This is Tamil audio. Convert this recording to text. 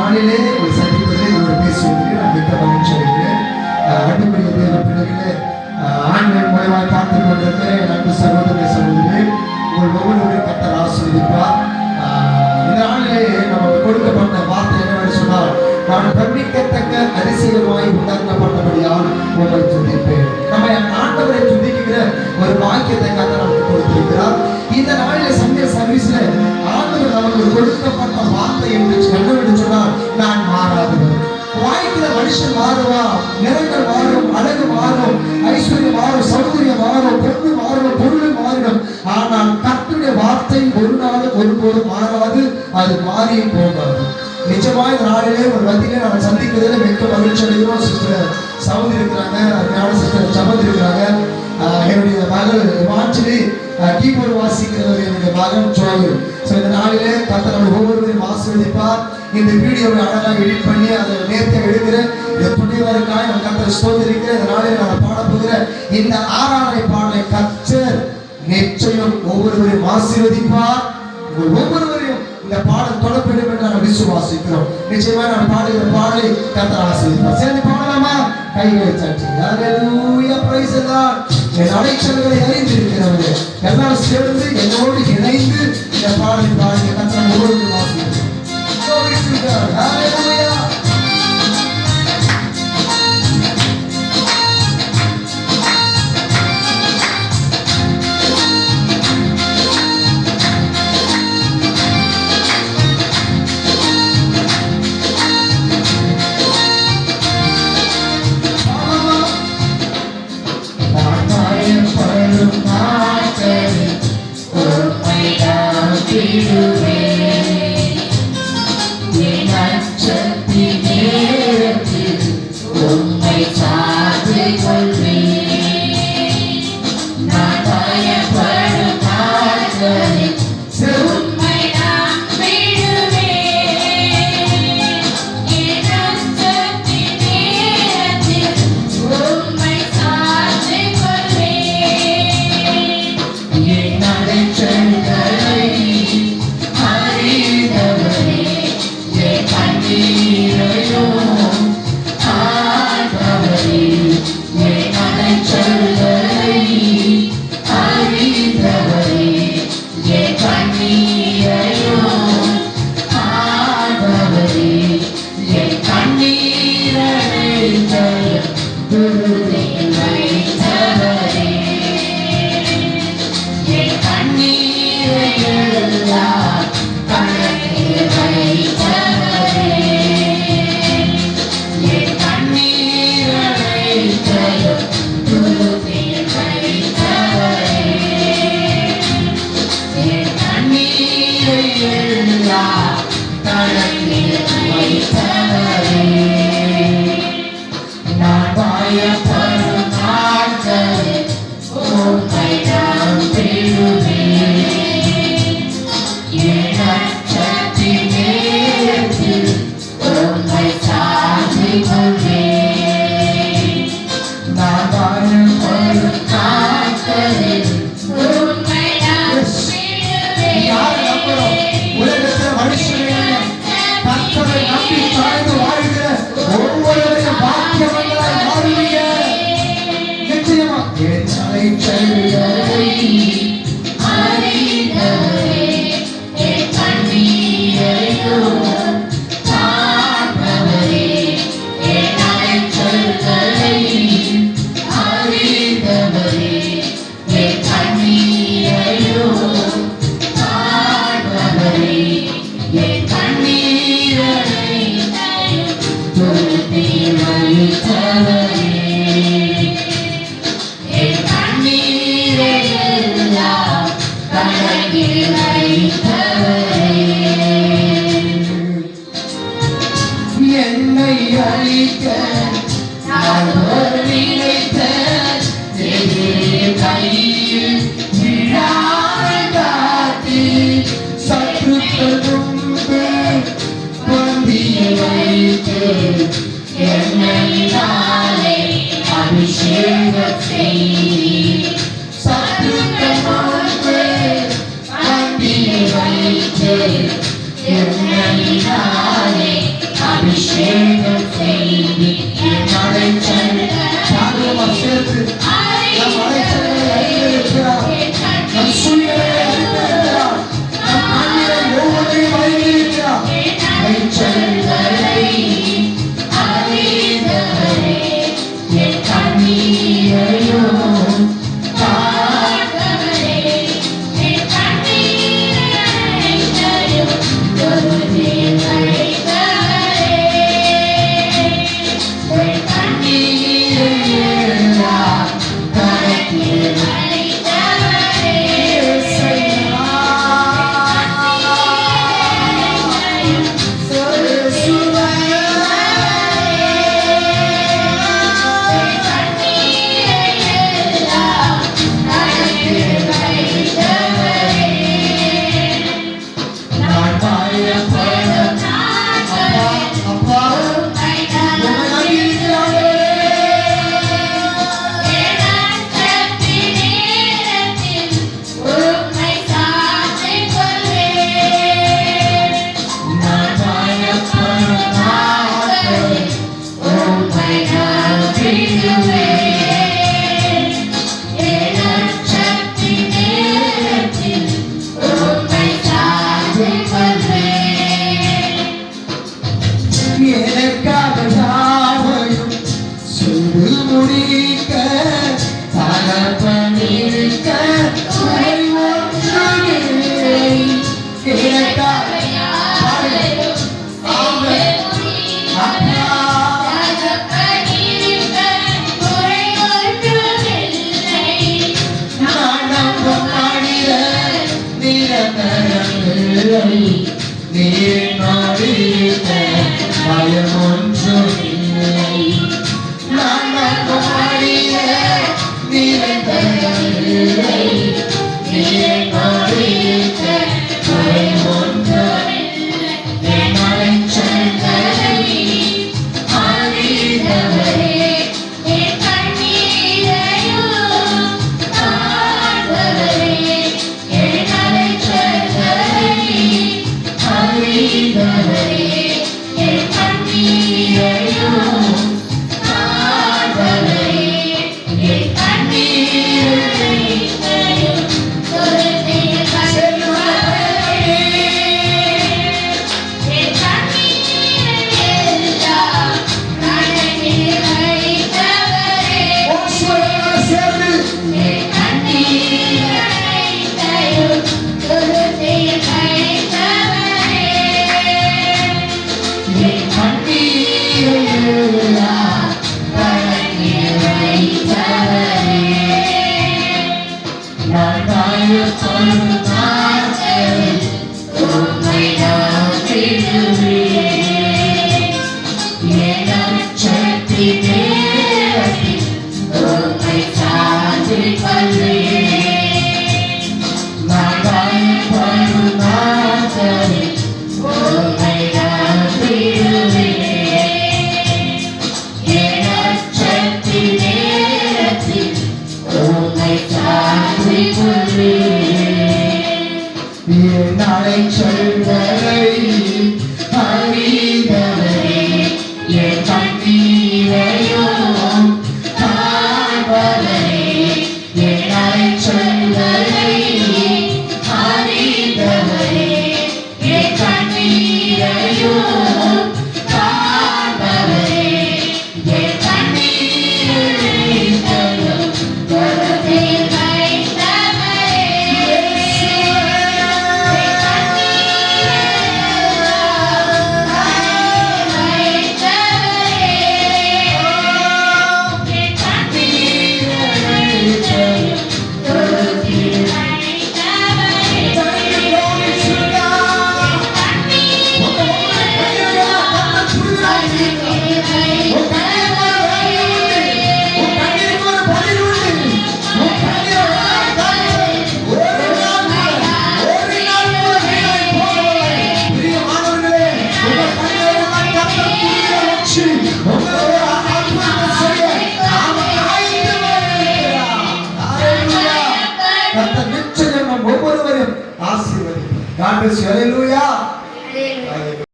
நாளிலே ஒரு சந்திப்பதிலே ஒரு பேசுவதிலே நான் மிக்க மகிழ்ச்சி அடைகிறேன். அன்புக்குரிய தேவ பிள்ளைகளே, ஆன்லைன் மூலமாக பார்த்து கொண்டிருக்கிற என் அன்பு சகோதர சகோதரி, உங்கள் ஒவ்வொருவரையும் கர்த்தர் ஆசீர்வதிப்பார். இந்த நாளிலே நமக்கு கொடுக்கப்பட்ட வார்த்தை என்னவென்று சொன்னால், நான் பிரமிக்கத்தக்க அதிசயமாய் உண்டாக்கப்பட்டபடியால் உங்களை துதிப்பேன். நம்ம ஆண்டவரை துதிக்கிற ஒரு வாக்கியத்தை கர்த்தர் நமக்கு கொடுத்திருக்கிறார். இந்த நாளிலே சண்டே சர்வீஸ்ல ஆண்டவர் நமக்கு கொடுக்கப்பட்ட வார்த்தை என்னவென்று சொன்னால், நான் மாறாதவர். வாழ்க்கையில மனுஷன் மாறுவா, நிறங்கள் மாறும், அழகு மாறும், ஐஸ்வர்யம் மாறும், சௌகரியம் மாறும், பொண்ணு மாறும், பொருள் மாறிடும். ஆனால் கர்த்தருடைய வார்த்தை ஒரு நாள் ஒருபோதும் மாறாது, அது மாறி போகாது. நிச்சயமாக இந்த நாளிலே ஒரு மத்தியிலே நம்ம சந்திக்கிறதுல மிக்க மகிழ்ச்சி அடைகிறோம். சிஸ்டர் சவுண்ட் இருக்கிறாங்க, ஞான சிஸ்டர் சமந்த் இருக்கிறாங்க. என்னுடைய மகள் வாஞ்சிலி கீபோர்டு வாசிக்கிறவர் என்னுடைய மகன் ஜோயல். இந்த நாளிலே கர்த்தர் நம்ம ஒவ்வொருவரையும் ஆசீர்வதிப்பார். இந்த வீடியோவை அழகாக எடிட் பண்ணி அதை நேர்த்தியாக எடுக்கிற எப்படிவருக்காக நான் கர்த்தரை ஸ்தோத்திரிக்கிற. இந்த நாளில் நான் பாடப்போகிற இந்த ஆராதனை பாடலை கர்த்தர் நிச்சயம் ஒவ்வொருவரையும் ஆசீர்வதிப்பார். ஒவ்வொருவரையும் இந்த பாடல் தொடர்படும் என்று நாங்கள் விசுவாசிக்கிறோம். நிச்சயமா நான் பாடுகிற பாடலை கர்த்தர் ஆசீர்வதிப்பார். சேர்ந்து பாடலாமா? கைகளை தட்டி ஹல்லேலூயா, பிரைஸ் தி லார்ட். என் அழைச்சல்களை அறிந்திருக்கிறவரே, எல்லாரும் சேர்ந்து என்னோடு இணைந்து இந்த பாடலை பாடி கர்த்தர் ஒவ்வொருவரையும் ஆசீர்வதிப்பார். Glory to God. Hallelujah. அபிஷேகம் செய்து என் அலைச்சல் சாதகமாக சேர்த்து நம் அலைச்சல்களை அறிந்திருக்கிறார், நம் சூழ்நிலையை அறிந்திருக்கிறார், நம் கண்ணீரை ஒவ்வொன்றையும் அறிந்திருக்கிறார். அலைச்சல்களை அறிந்தவரே என் கண்ணீரையோ பார்த்தவரே என் கண்ணீரையோ தொழுதே வைத்தவரே என் கண்ணீரையெல்லாம் கணக்கில் வைத்தவரே அப்பா உம்மை நம்பியிருக்கிறார்களே. நான் பயப்படும் நாட்களில் எனக்காக யாவையும் செய்து முடிக்க தகப்பனிருக்க குறை ஒன்றுமில்லை. எனக்காக யாவையும் அப்பா நான் நம்பும் மனிதர் நிரந்தரமில்லை. நீர் நோடித்த பயம் ஒன்றுமில்லை. நான் நம்பும் மனிதர் நிரந்தரமில்லை. நீர் நோடித்த பயம் ஒன்றுமில்லை. என் அலைச்சல்களை அறிந்தவரே என் கண்ணீரையோ காண்பவரே என் அலைச்சல்களை அறிந்தவரே என் கண்ணீரையோ காண்பவரே என் கண்ணீரையோ தொழுதே வைத்தவரே என் கண்ணீரையெல்லாம் கணக்கில் வைத்தவரே ஓசுவரோடு சேர்ந்து என் கண்ணீரையோ தொழுதே வைத்தவரே என் கண்ணீரையெல்லாம் கணக்கில் வைத்தவரே நான் பயப்படும் நாட்களில் உம்மை நம்பிடுவேன். என் அச்சத்தின் நேரத்தில் உம்மை சார்ந்திக் கொள்வேன். நான் பயப்படும் நாட்களில் உம்மை நம்பிடுவேன். என் அச்சத்தின் நேரத்தில் உம்மை சார்ந்திக் கொள்வேன். என் அலைச்சல்களை அறிந்தவரே என் கண்ணீரையோ காண்பவரே என் அலைச்சல்களை அறிந்தவரே என் கண்ணீரையோ காண்பவரே என் கண்ணீரையோ தொழுதே வைத்தவரே கர்த்தர் நிச்சயம் நம் ஒவ்வொருவரையும் ஆசீர்வதிப்பார். God bless you. Hallelujah.